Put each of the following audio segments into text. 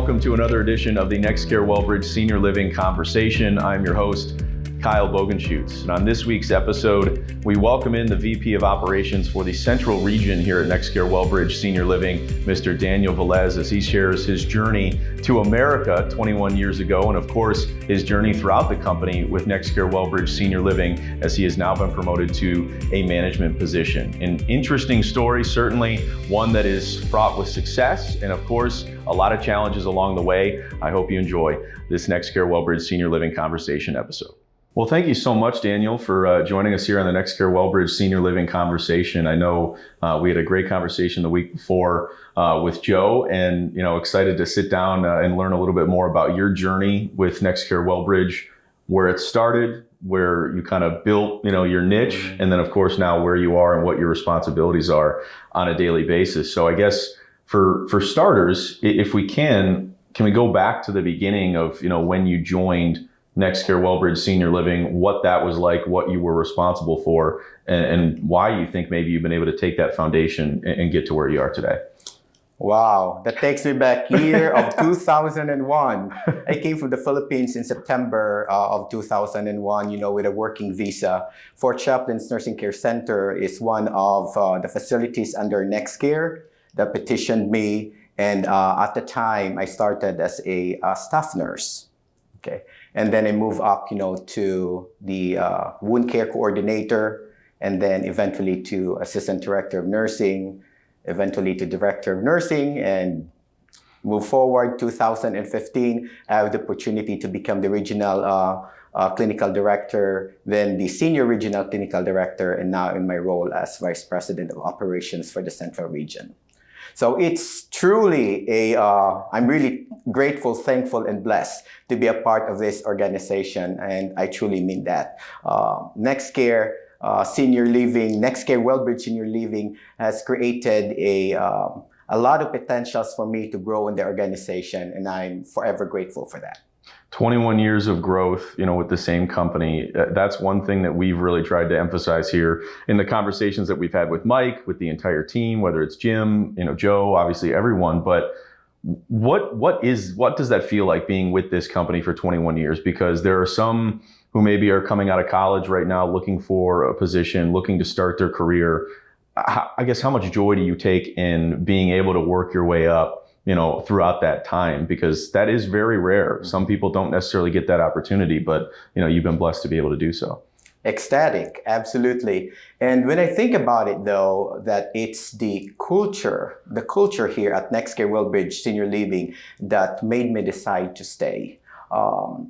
welcome to another edition of the NexCare WellBridge Senior Living Conversation. I'm your host, Kyle Bogenschutz. And on this week's episode, we welcome in the VP of Operations for the Central Region here at NexCare WellBridge Senior Living, Mr. Daniel Velez, as he shares his journey to America 21 years ago, and of course, his journey throughout the company with NexCare WellBridge Senior Living, as he has now been promoted to a management position. An interesting story, certainly one that is fraught with success, and of course, a lot of challenges along the way. I hope you enjoy this NexCare WellBridge Senior Living Conversation episode. Well, thank you so much, Daniel, for joining us here on the NexCare WellBridge Senior Living Conversation. I know we had a great conversation the week before with Joe, and excited to sit down and learn a little bit more about your journey with NexCare WellBridge, where it started, where you kind of built your niche, and then of course now where you are and what your responsibilities are on a daily basis. So I guess for starters, if we can we go back to the beginning of when you joined NexCare WellBridge Senior Living, what that was like, what you were responsible for, and why you think maybe you've been able to take that foundation and get to where you are today. Wow, that takes me back year of 2001. I came from the Philippines in September of 2001, with a working visa. Fort Chaplin's Nursing Care Center is one of the facilities under NexCare that petitioned me. And at the time, I started as a staff nurse. Okay. And then I moved up, to the wound care coordinator, and then eventually to assistant director of nursing, eventually to director of nursing, and move forward. 2015, I have the opportunity to become the regional clinical director, then the senior regional clinical director, and now in my role as vice president of operations for the Central Region. So it's truly I'm really grateful, thankful, and blessed to be a part of this organization. And I truly mean that. NexCare Senior Living, NexCare WellBridge Senior Living has created a lot of potentials for me to grow in the organization. And I'm forever grateful for that. 21 years of growth, with the same company. That's one thing that we've really tried to emphasize here in the conversations that we've had with Mike, with the entire team, whether it's Jim, Joe, obviously everyone. But what does that feel like being with this company for 21 years? Because there are some who maybe are coming out of college right now, looking for a position, looking to start their career. I guess how much joy do you take in being able to work your way up throughout that time, because that is very rare. Some people don't necessarily get that opportunity, but you've been blessed to be able to do so. Ecstatic, absolutely. And when I think about it, though, that it's the culture here at NexCare WellBridge Senior Living that made me decide to stay.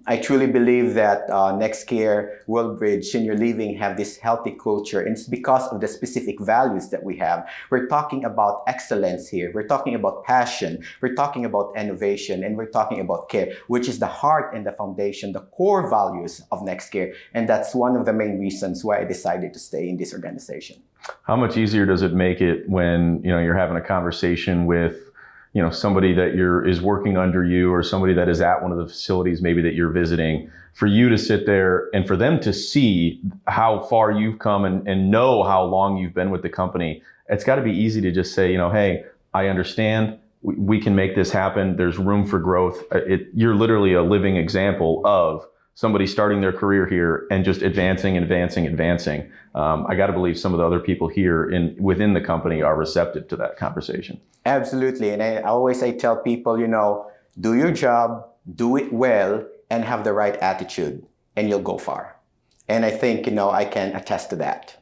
I truly believe that NexCare WellBridge Senior Living have this healthy culture, and it's because of the specific values that we have. We're talking about excellence here. We're talking about passion. We're talking about innovation, and we're talking about care, which is the heart and the foundation, the core values of NexCare. And that's one of the main reasons why I decided to stay in this organization. How much easier does it make it when you're having a conversation with somebody that is working under you, or somebody that is at one of the facilities maybe that you're visiting, for you to sit there and for them to see how far you've come and know how long you've been with the company? It's got to be easy to just say, hey, I understand. We can make this happen. There's room for growth. You're literally a living example of somebody starting their career here and just advancing. I got to believe some of the other people here within the company are receptive to that conversation. Absolutely. And I tell people, do your job, do it well, and have the right attitude, and you'll go far. And I think, I can attest to that.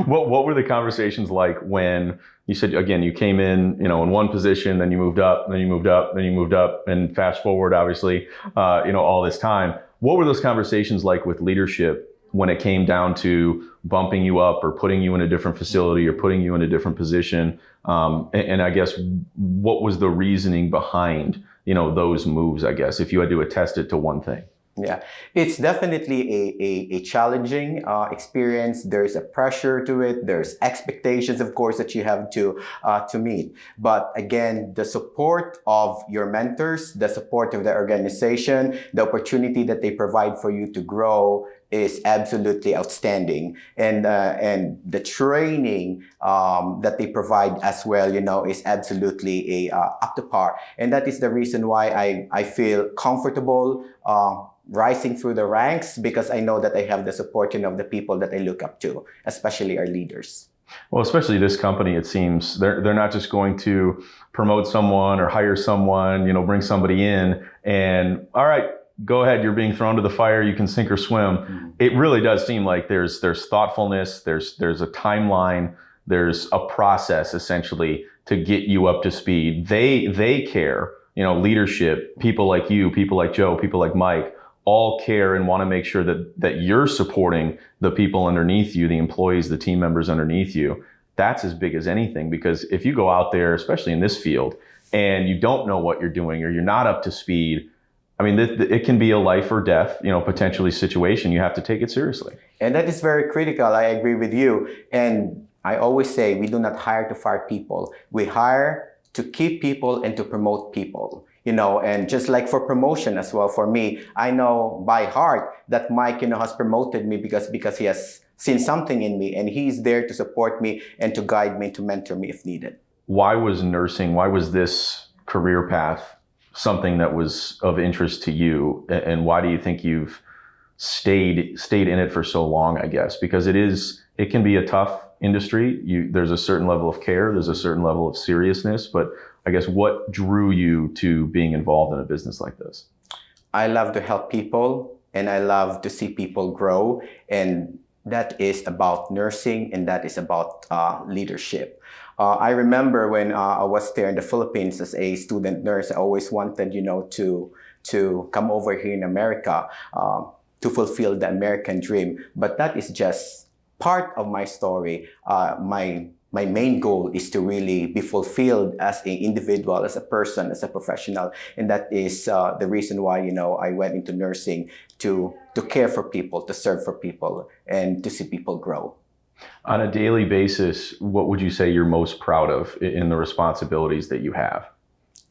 What were the conversations like when you said, again, you came in, in one position, then you moved up, then you moved up, then you moved up, and fast forward, obviously, all this time. What were those conversations like with leadership when it came down to bumping you up or putting you in a different facility or putting you in a different position? And I guess, what was the reasoning behind, those moves, I guess, if you had to attest it to one thing? Yeah, it's definitely a challenging experience. There's a pressure to it. There's expectations, of course, that you have to meet. But again, the support of your mentors, the support of the organization, the opportunity that they provide for you to grow, is absolutely outstanding, and the training that they provide as well, is absolutely up to par, and that is the reason why I feel comfortable rising through the ranks, because I know that I have the support of the people that I look up to, especially our leaders. Well, especially this company, it seems they're not just going to promote someone or hire someone, bring somebody in and, all right, go ahead, you're being thrown to the fire, you can sink or swim. Mm-hmm. It really does seem like there's thoughtfulness, there's a timeline, there's a process essentially to get you up to speed. They care, leadership, people like you, people like Joe, people like Mike, all care and want to make sure that you're supporting the people underneath you, the employees, the team members underneath you. That's as big as anything, because if you go out there, especially in this field, and you don't know what you're doing or you're not up to speed, I mean, it can be a life or death, potentially situation. You have to take it seriously. And that is very critical. I agree with you. And I always say we do not hire to fire people. We hire to keep people and to promote people. And just like for promotion as well, for me, I know by heart that Mike, has promoted me because he has seen something in me, and he's there to support me and to guide me, to mentor me if needed. Why was this career path something that was of interest to you? And why do you think you've stayed in it for so long, I guess? Because it can be a tough industry. There's a certain level of care, there's a certain level of seriousness, but I guess what drew you to being involved in a business like this? I love to help people, and I love to see people grow, and that is about nursing, and that is about leadership. I remember when I was there in the Philippines as a student nurse, I always wanted, to come over here in America to fulfill the American dream. But that is just part of my story. My main goal is to really be fulfilled as an individual, as a person, as a professional. And that is the reason why, I went into nursing, to care for people, to serve for people, and to see people grow. On a daily basis, what would you say you're most proud of in the responsibilities that you have?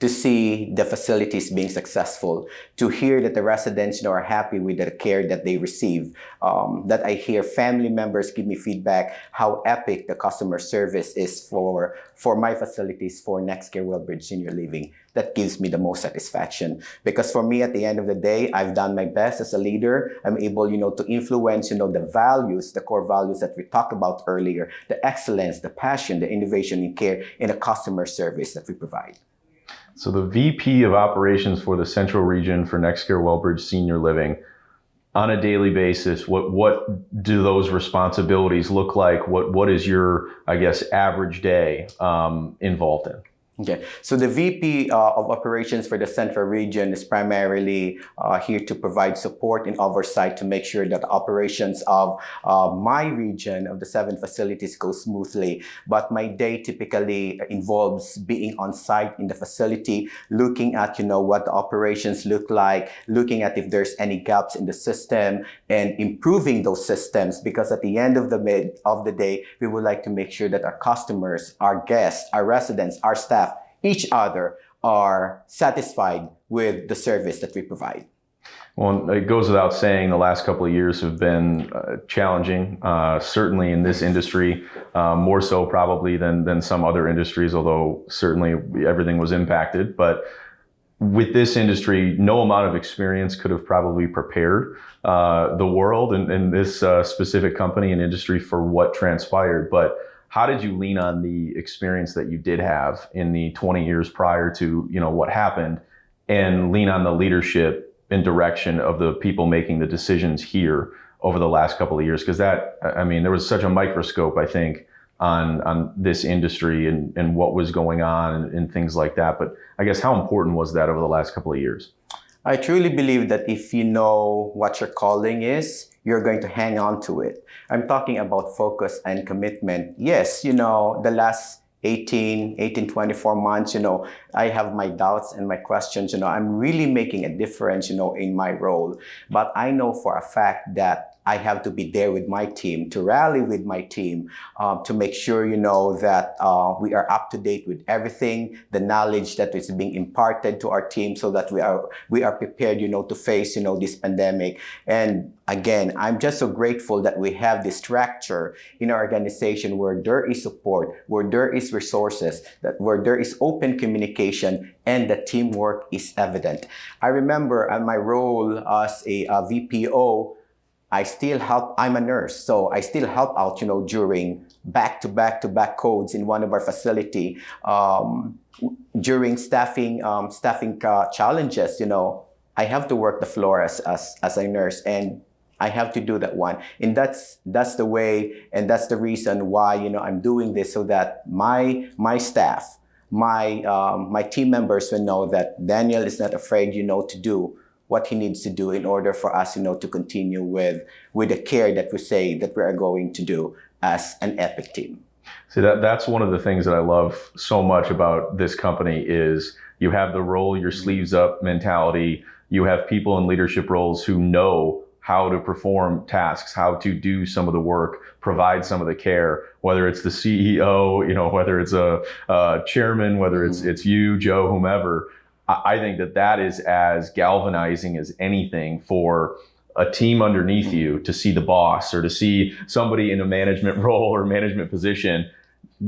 To see the facilities being successful, to hear that the residents are happy with the care that they receive, that I hear family members give me feedback how epic the customer service is for my facilities, for NexCare WellBridge Senior Living. That gives me the most satisfaction, because for me, at the end of the day, I've done my best as a leader. I'm able, to influence, the values, the core values that we talked about earlier, the excellence, the passion, the innovation in care, and the customer service that we provide. So the VP of Operations for the Central Region for NexCare WellBridge Senior Living, on a daily basis, what do those responsibilities look like? What is your, I guess, average day involved in? Okay, so the VP of Operations for the Central Region is primarily here to provide support and oversight to make sure that the operations of my region, of the 7 facilities, go smoothly. But my day typically involves being on site in the facility, looking at what the operations look like, looking at if there's any gaps in the system, and improving those systems. Because at the end of the day, we would like to make sure that our customers, our guests, our residents, our staff, each other are satisfied with the service that we provide. Well, it goes without saying the last couple of years have been challenging, certainly in this industry, more so probably than some other industries, although certainly everything was impacted. But with this industry, no amount of experience could have probably prepared the world and this specific company and industry for what transpired. But how did you lean on the experience that you did have in the 20 years prior to, what happened, and lean on the leadership and direction of the people making the decisions here over the last couple of years? Because there was such a microscope, I think, on this industry and what was going on and things like that. But I guess how important was that over the last couple of years? I truly believe that if you know what your calling is, you're going to hang on to it. I'm talking about focus and commitment. Yes, the last 24 months, I have my doubts and my questions. I'm really making a difference, in my role. But I know for a fact that I have to be there with my team, to rally with my team, to make sure, that we are up to date with everything, the knowledge that is being imparted to our team so that we are prepared, to face, this pandemic. And again, I'm just so grateful that we have this structure in our organization where there is support, where there is resources, where there is open communication, and the teamwork is evident. I remember my role as a VPO, I'm a nurse, so I still help out, during back-to-back codes in one of our facility, during staffing challenges, I have to work the floor as a nurse, and I have to do that one. And that's the way, and that's the reason why, I'm doing this, so that my staff, my team members will know that Daniel is not afraid, to do what he needs to do in order for us, to continue with the care that we say that we are going to do as an Epic team. See, that's one of the things that I love so much about this company is you have the roll your sleeves up mentality. You have people in leadership roles who know how to perform tasks, how to do some of the work, provide some of the care, whether it's the CEO, whether it's a chairman, whether it's you, Joe, whomever. I think that is as galvanizing as anything for a team underneath you to see the boss or to see somebody in a management role or management position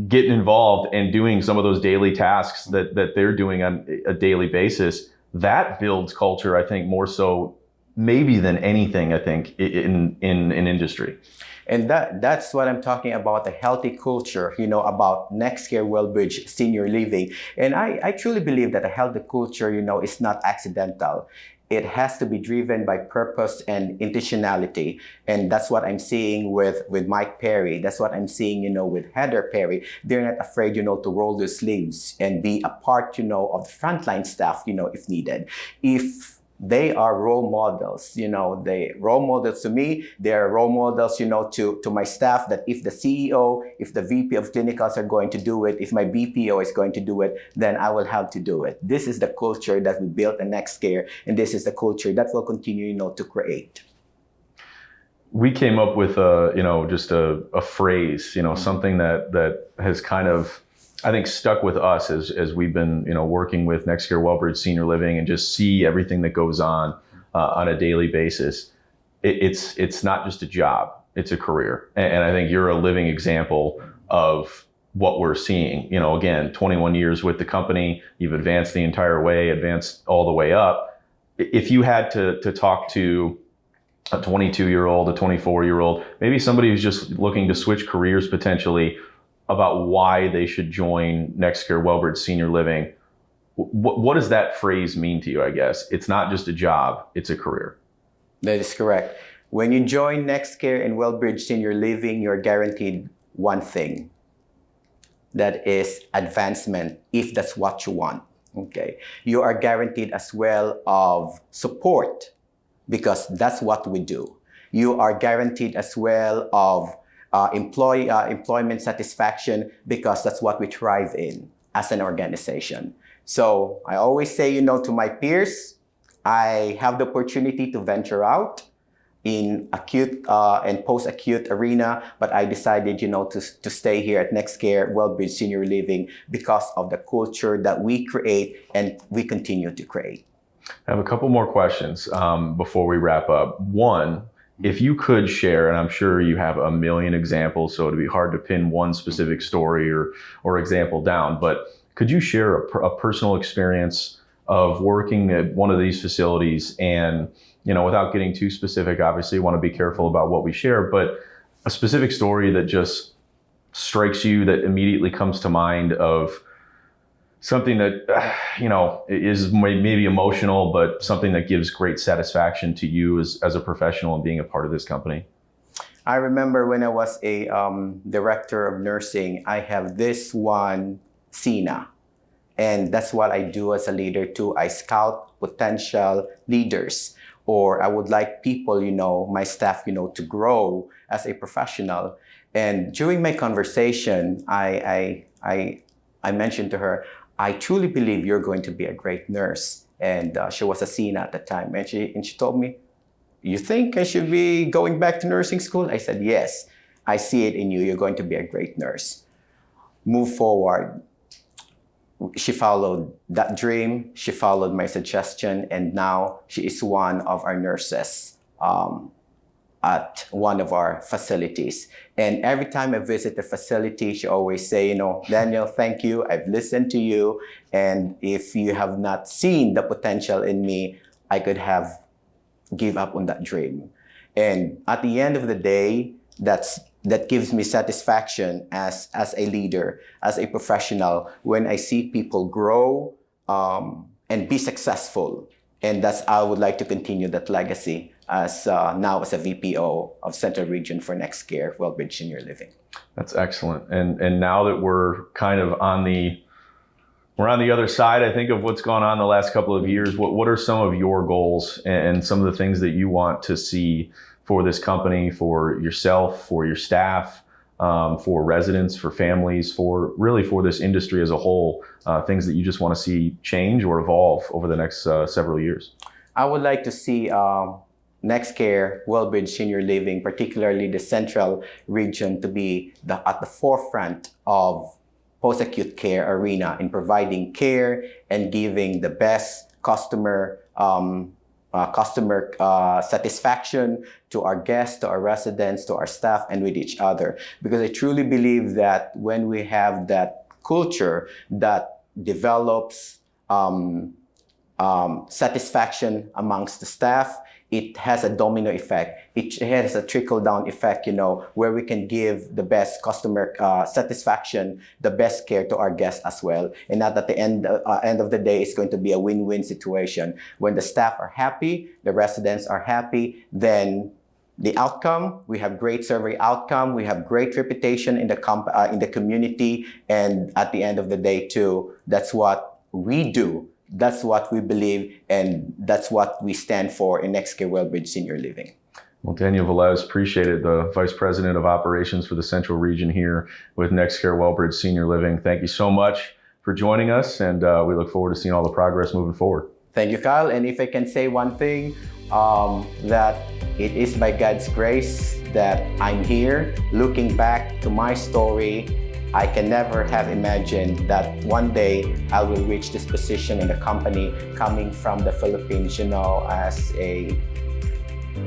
getting involved and doing some of those daily tasks that they're doing on a daily basis. That builds culture, I think, more so maybe than anything, I think, in industry. And that's what I'm talking about, a healthy culture, about NexCare WellBridge Senior Living. And I truly believe that a healthy culture, is not accidental. It has to be driven by purpose and intentionality. And that's what I'm seeing with Mike Perry. That's what I'm seeing, with Heather Perry. They're not afraid, to roll their sleeves and be a part, of the frontline staff, if needed. If they are role models, they role models to me, they're role models, to my staff, that if the CEO, if the VP of clinicals are going to do it, if my BPO is going to do it, then I will have to do it. This is the culture that we built at NexCare, and this is the culture that we'll continue, to create. We came up with just a phrase, something that has kind of, I think, stuck with us as we've been, working with NexCare WellBridge Senior Living and just see everything that goes on a daily basis. It's not just a job; it's a career, and I think you're a living example of what we're seeing. Again, 21 years with the company, you've advanced the entire way, advanced all the way up. If you had to talk to a 22-year-old, a 24-year-old, maybe somebody who's just looking to switch careers potentially, about why they should join NexCare WellBridge Senior Living, what does that phrase mean to you, I guess? It's not just a job, it's a career. That is correct. When you join NexCare and WellBridge Senior Living, you're guaranteed one thing. That is advancement, if that's what you want. Okay. You are guaranteed as well of support, because that's what we do. You are guaranteed as well of employment satisfaction, because that's what we thrive in as an organization. So I always say, to my peers, I have the opportunity to venture out in acute and post-acute arena, but I decided, to stay here at NexCare WellBridge Senior Living because of the culture that we create and we continue to create. I have a couple more questions before we wrap up. One, if you could share, and I'm sure you have a million examples, so it'd be hard to pin one specific story or example down, but could you share a personal experience of working at one of these facilities and, without getting too specific, obviously you want to be careful about what we share, but a specific story that just strikes you that immediately comes to mind of something that, is maybe emotional, but something that gives great satisfaction to you as a professional and being a part of this company? I remember when I was a director of nursing, I have this one SINA, and that's what I do as a leader too. I scout potential leaders, or I would like people, my staff, to grow as a professional. And during my conversation, I mentioned to her, I truly believe you're going to be a great nurse. And she was a SINA at the time. And she told me, you think I should be going back to nursing school? I said, yes, I see it in you. You're going to be a great nurse. Move forward. She followed that dream. She followed my suggestion. And now she is one of our nurses at one of our facilities. And every time I visit the facility, she always say, Daniel, thank you. I've listened to you. And if you have not seen the potential in me, I could have give up on that dream. And at the end of the day, that gives me satisfaction as a leader, as a professional, when I see people grow and be successful. And I would like to continue that legacy as now as a VPO of Central Region for NexCare WellBridge Senior Living. That's excellent. And now that we're kind of on the other side, I think, of what's gone on the last couple of years, what are some of your goals and some of the things that you want to see for this company, for yourself, for your staff, for residents, for families, for this industry as a whole, things that you just want to see change or evolve over the next several years? I would like to see NexCare WellBridge Senior Living, particularly the Central Region, to be at the forefront of post-acute care arena in providing care and giving the best customer satisfaction to our guests, to our residents, to our staff, and with each other. Because I truly believe that when we have that culture that develops satisfaction amongst the staff, it has a domino effect. It has a trickle-down effect, where we can give the best customer satisfaction, the best care to our guests as well. And at the end of the day, it's going to be a win-win situation. When the staff are happy, the residents are happy, then the outcome, we have great survey outcome, we have great reputation in the community, and at the end of the day too, that's what we do. That's what we believe, and that's what we stand for in NexCare WellBridge Senior Living. Well, Daniel Velez, appreciate it, the Vice President of Operations for the Central Region here with NexCare WellBridge Senior Living. Thank you so much for joining us, and we look forward to seeing all the progress moving forward. Thank you, Kyle. And if I can say one thing, that it is by God's grace that I'm here. Looking back to my story, I can never have imagined that one day I will reach this position in the company, coming from the Philippines, as a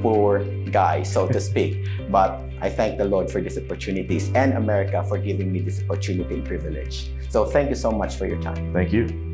poor guy, so to speak. But I thank the Lord for these opportunities and America for giving me this opportunity and privilege. So thank you so much for your time. Thank you.